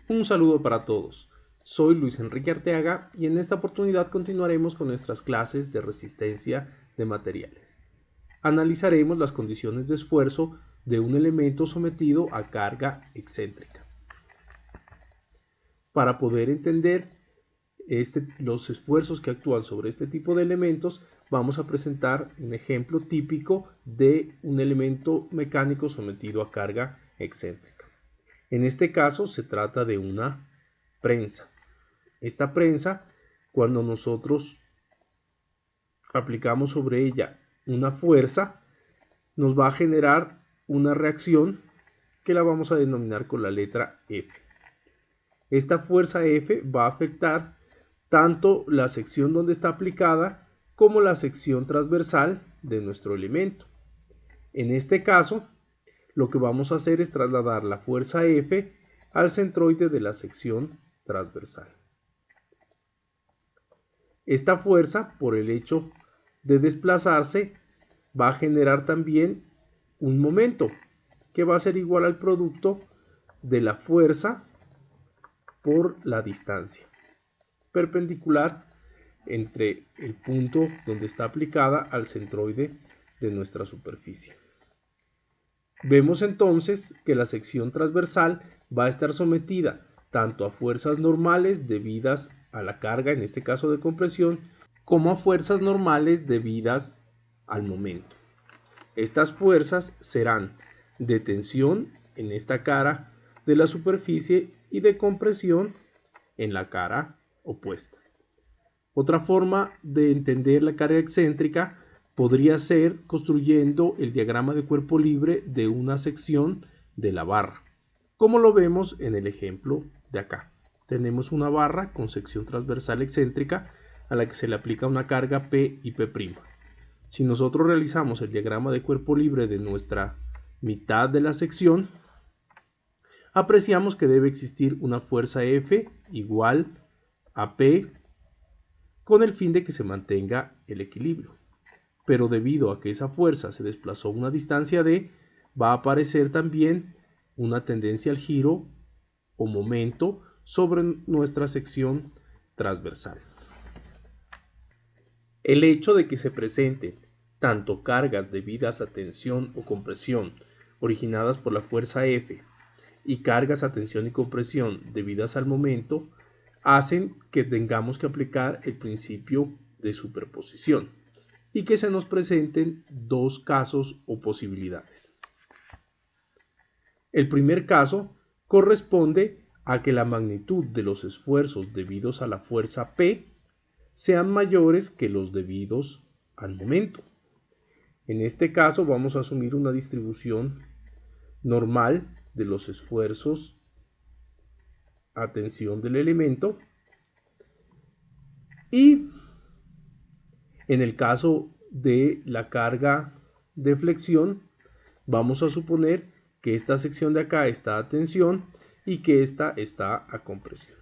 Un saludo para todos. Soy Luis Enrique Arteaga y en esta oportunidad continuaremos con nuestras clases de resistencia de materiales. Analizaremos las condiciones de esfuerzo de un elemento sometido a carga excéntrica. Para poder entender los esfuerzos que actúan sobre este tipo de elementos, vamos a presentar un ejemplo típico de un elemento mecánico sometido a carga excéntrica. En este caso se trata de una prensa. Esta prensa, cuando nosotros aplicamos sobre ella una fuerza, nos va a generar una reacción que la vamos a denominar con la letra F. Esta fuerza F va a afectar tanto la sección donde está aplicada como la sección transversal de nuestro elemento. En este caso, lo que vamos a hacer es trasladar la fuerza F al centroide de la sección transversal. Esta fuerza, por el hecho de desplazarse, va a generar también un momento que va a ser igual al producto de la fuerza por la distancia perpendicular entre el punto donde está aplicada al centroide de nuestra superficie. Vemos entonces que la sección transversal va a estar sometida tanto a fuerzas normales debidas a la carga, en este caso de compresión, como a fuerzas normales debidas al momento. Estas fuerzas serán de tensión en esta cara de la superficie y de compresión en la cara opuesta. Otra forma de entender la carga excéntrica podría ser construyendo el diagrama de cuerpo libre de una sección de la barra, como lo vemos en el ejemplo de acá. Tenemos una barra con sección transversal excéntrica a la que se le aplica una carga P y P'. Si nosotros realizamos el diagrama de cuerpo libre de nuestra mitad de la sección, apreciamos que debe existir una fuerza F igual a P con el fin de que se mantenga el equilibrio. Pero debido a que esa fuerza se desplazó una distancia d, va a aparecer también una tendencia al giro o momento sobre nuestra sección transversal. El hecho de que se presenten tanto cargas debidas a tensión o compresión originadas por la fuerza F y cargas a tensión y compresión debidas al momento hacen que tengamos que aplicar el principio de superposición y que se nos presenten dos casos o posibilidades. El primer caso corresponde a que la magnitud de los esfuerzos debidos a la fuerza P sean mayores que los debidos al momento. En este caso vamos a asumir una distribución normal de los esfuerzos a tensión del elemento y en el caso de la carga de flexión vamos a suponer que esta sección de acá está a tensión y que esta está a compresión.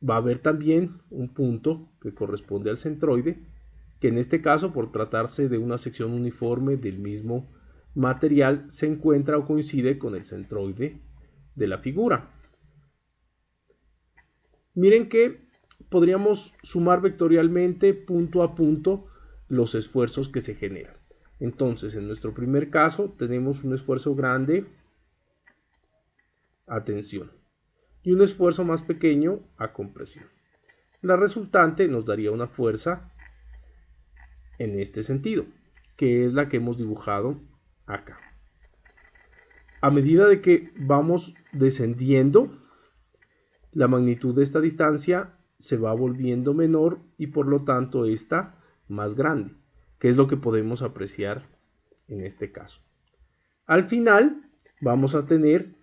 Va a haber también un punto que corresponde al centroide, que en este caso, por tratarse de una sección uniforme del mismo material, se encuentra o coincide con el centroide de la figura. Miren que podríamos sumar vectorialmente punto a punto los esfuerzos que se generan. Entonces, en nuestro primer caso tenemos un esfuerzo grande a tensión y un esfuerzo más pequeño a compresión. La resultante nos daría una fuerza en este sentido, que es la que hemos dibujado acá. A medida de que vamos descendiendo, la magnitud de esta distancia se va volviendo menor y por lo tanto esta más grande, que es lo que podemos apreciar en este caso. Al final vamos a tener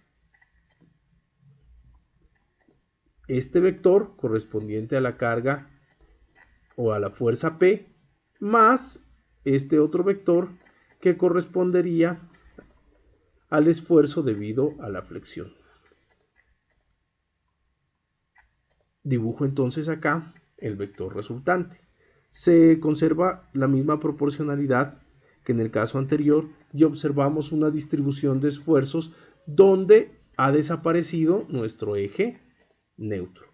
este vector correspondiente a la carga o a la fuerza P más este otro vector que correspondería al esfuerzo debido a la flexión. Dibujo entonces acá el vector resultante. Se conserva la misma proporcionalidad que en el caso anterior y observamos una distribución de esfuerzos donde ha desaparecido nuestro eje neutro.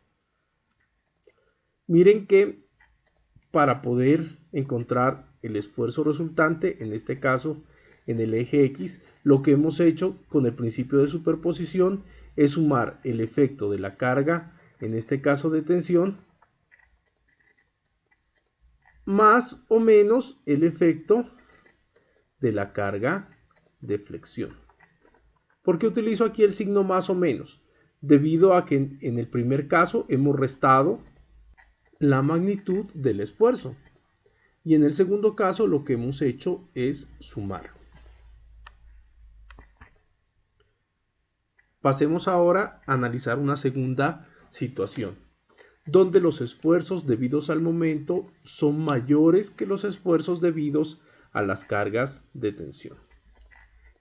Miren que para poder encontrar el esfuerzo resultante, en este caso en el eje X, lo que hemos hecho con el principio de superposición es sumar el efecto de la carga, en este caso de tensión, más o menos el efecto de la carga de flexión. ¿Por qué utilizo aquí el signo más o menos? Debido a que en el primer caso hemos restado la magnitud del esfuerzo y en el segundo caso lo que hemos hecho es sumarlo. Pasemos ahora a analizar una segunda situación, donde los esfuerzos debidos al momento son mayores que los esfuerzos debidos a las cargas de tensión.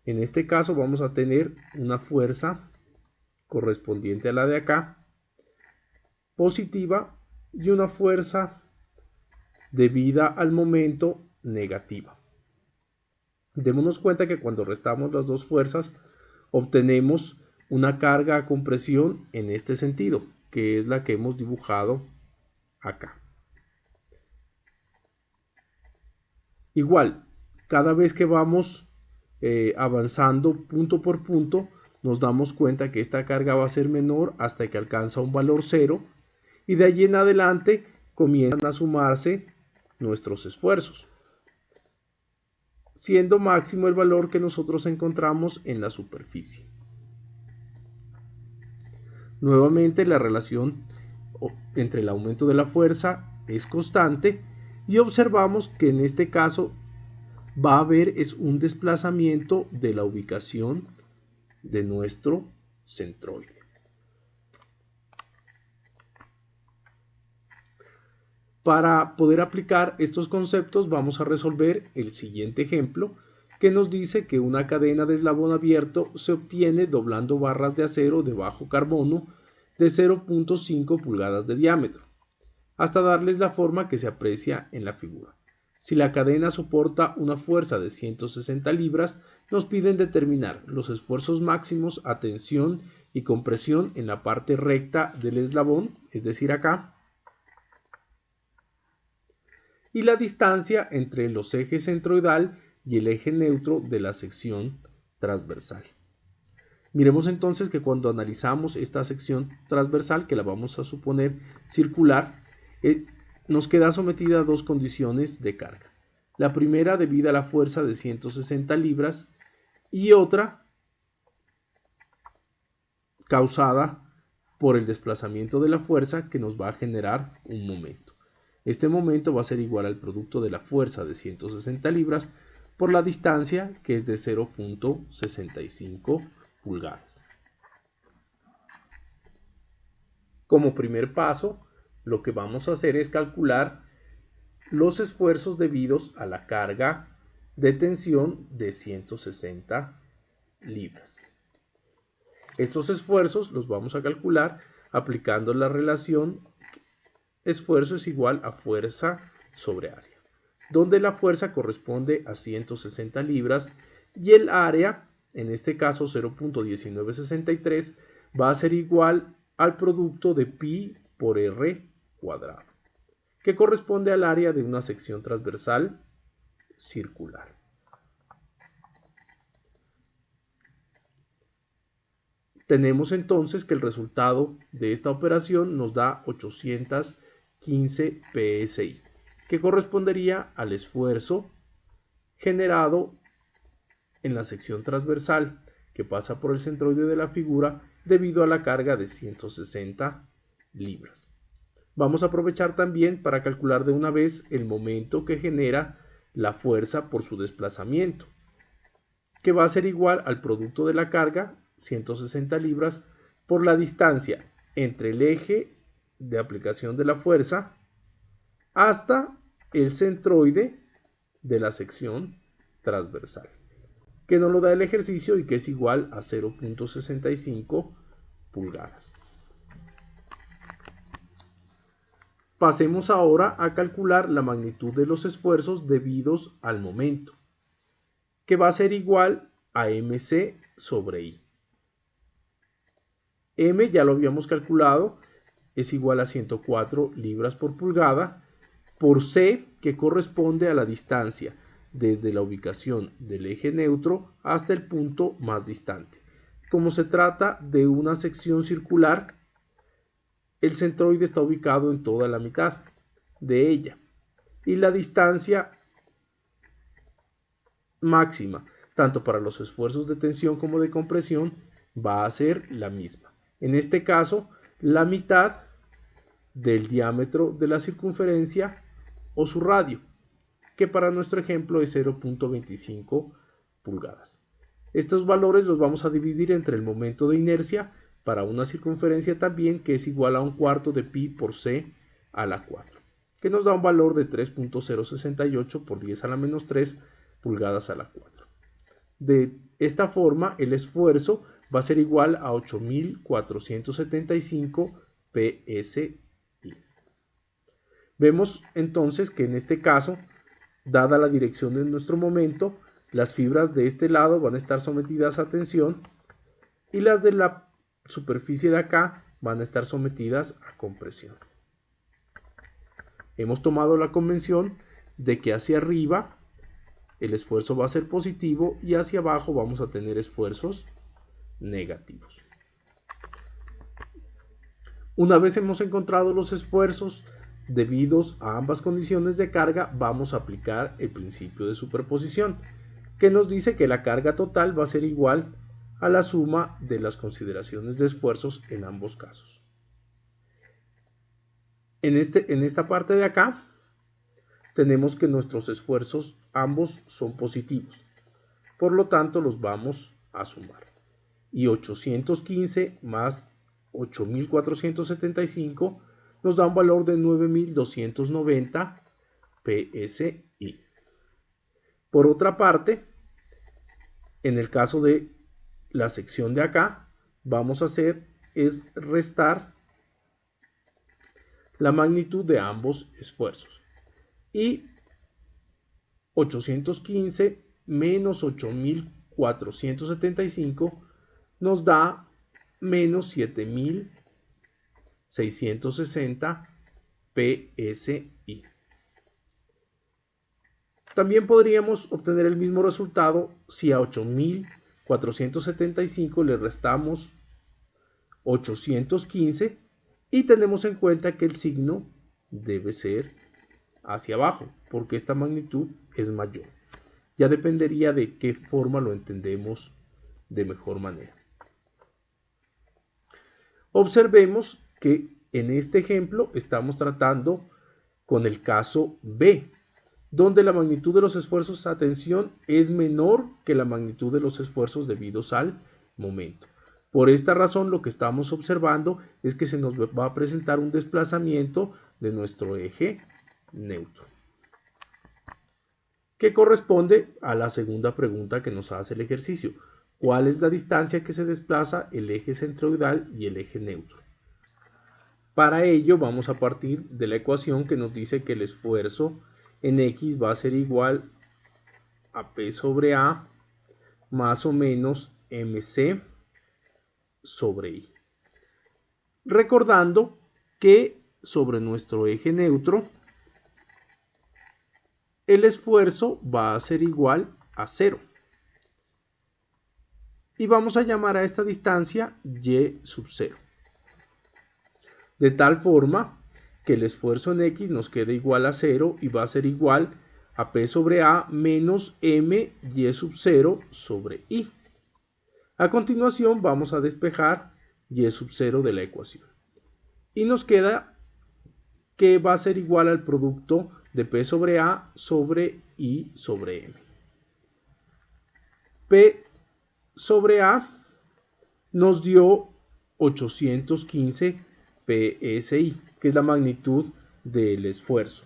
En este caso vamos a tener una fuerza correspondiente a la de acá, positiva, y una fuerza debida al momento negativa. Démonos cuenta que cuando restamos las dos fuerzas obtenemos una carga a compresión en este sentido, que es la que hemos dibujado acá. Igual, cada vez que vamos avanzando punto por punto, nos damos cuenta que esta carga va a ser menor hasta que alcanza un valor 0 y de allí en adelante comienzan a sumarse nuestros esfuerzos, siendo máximo el valor que nosotros encontramos en la superficie. Nuevamente la relación entre el aumento de la fuerza es constante y observamos que en este caso va a haber un desplazamiento de la ubicación de nuestro centroide. Para poder aplicar estos conceptos vamos a resolver el siguiente ejemplo que nos dice que una cadena de eslabón abierto se obtiene doblando barras de acero de bajo carbono de 0.5 pulgadas de diámetro, hasta darles la forma que se aprecia en la figura. Si la cadena soporta una fuerza de 160 libras, nos piden determinar los esfuerzos máximos a tensión y compresión en la parte recta del eslabón, es decir acá, y la distancia entre los ejes centroidal y el eje neutro de la sección transversal. Miremos entonces que cuando analizamos esta sección transversal, que la vamos a suponer circular, nos queda sometida a dos condiciones de carga. La primera debida a la fuerza de 160 libras y otra causada por el desplazamiento de la fuerza que nos va a generar un momento. Este momento va a ser igual al producto de la fuerza de 160 libras por la distancia, que es de 0.65 pulgadas. Como primer paso, lo que vamos a hacer es calcular los esfuerzos debidos a la carga de tensión de 160 libras. Estos esfuerzos los vamos a calcular aplicando la relación esfuerzo es igual a fuerza sobre área, donde la fuerza corresponde a 160 libras y el área, en este caso 0.1963, va a ser igual al producto de pi por r cuadrado, que corresponde al área de una sección transversal circular. Tenemos entonces que el resultado de esta operación nos da 815 psi, que correspondería al esfuerzo generado en la sección transversal que pasa por el centroide de la figura debido a la carga de 160 libras. Vamos a aprovechar también para calcular de una vez el momento que genera la fuerza por su desplazamiento, que va a ser igual al producto de la carga, 160 libras, por la distancia entre el eje de aplicación de la fuerza hasta el centroide de la sección transversal, que nos lo da el ejercicio y que es igual a 0.65 pulgadas. Pasemos ahora a calcular la magnitud de los esfuerzos debidos al momento, que va a ser igual a mc sobre i. M ya lo habíamos calculado, es igual a 104 libras por pulgada, por C, que corresponde a la distancia desde la ubicación del eje neutro hasta el punto más distante. Como se trata de una sección circular, el centroide está ubicado en toda la mitad de ella y la distancia máxima, tanto para los esfuerzos de tensión como de compresión, va a ser la misma. En este caso, la mitad del diámetro de la circunferencia o su radio, que para nuestro ejemplo es 0.25 pulgadas. Estos valores los vamos a dividir entre el momento de inercia para una circunferencia también, que es igual a 1/4 de pi por c a la 4, que nos da un valor de 3.068 por 10 a la menos 3 pulgadas a la 4. De esta forma, el esfuerzo va a ser igual a 8.475 psi. Vemos entonces que en este caso, dada la dirección de nuestro momento, las fibras de este lado van a estar sometidas a tensión y las de la superficie de acá van a estar sometidas a compresión. Hemos tomado la convención de que hacia arriba el esfuerzo va a ser positivo y hacia abajo vamos a tener esfuerzos negativos. Una vez hemos encontrado los esfuerzos debidos a ambas condiciones de carga, vamos a aplicar el principio de superposición, que nos dice que la carga total va a ser igual a la suma de las consideraciones de esfuerzos en ambos casos. En esta parte de acá tenemos que nuestros esfuerzos ambos son positivos, por lo tanto los vamos a sumar. Y 815 más 8.475 nos da un valor de 9.290 psi. Por otra parte, en el caso de la sección de acá, vamos a hacer es restar la magnitud de ambos esfuerzos. Y 815 menos 8.475 nos da menos 7.660 psi. También podríamos obtener el mismo resultado si a 8.475 le restamos 815 y tenemos en cuenta que el signo debe ser hacia abajo, porque esta magnitud es mayor. Ya dependería de qué forma lo entendemos de mejor manera. Observemos que en este ejemplo estamos tratando con el caso B, donde la magnitud de los esfuerzos a tensión es menor que la magnitud de los esfuerzos debidos al momento. Por esta razón, lo que estamos observando es que se nos va a presentar un desplazamiento de nuestro eje neutro, que corresponde a la segunda pregunta que nos hace el ejercicio. ¿Cuál es la distancia que se desplaza el eje centroidal y el eje neutro? Para ello vamos a partir de la ecuación que nos dice que el esfuerzo en X va a ser igual a P sobre A más o menos MC sobre I. Recordando que sobre nuestro eje neutro el esfuerzo va a ser igual a 0. Y vamos a llamar a esta distancia Y sub 0. De tal forma que el esfuerzo en X nos quede igual a 0 y va a ser igual a P sobre A menos M Y sub 0 sobre I. A continuación vamos a despejar Y sub 0 de la ecuación. Y nos queda que va a ser igual al producto de P sobre A sobre I sobre M. P sobre A nos dio 815 psi, que es la magnitud del esfuerzo,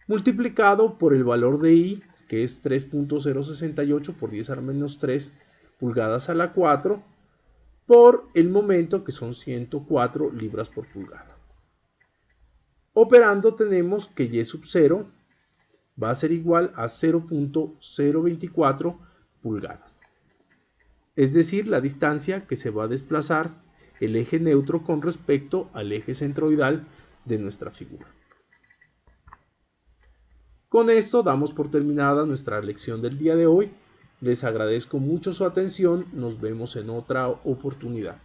multiplicado por el valor de I, que es 3.068 por 10 a la menos 3 pulgadas a la 4, por el momento, que son 104 libras por pulgada. Operando tenemos que Y sub 0 va a ser igual a 0.024 pulgadas. Es decir, la distancia que se va a desplazar el eje neutro con respecto al eje centroidal de nuestra figura. Con esto damos por terminada nuestra lección del día de hoy. Les agradezco mucho su atención. Nos vemos en otra oportunidad.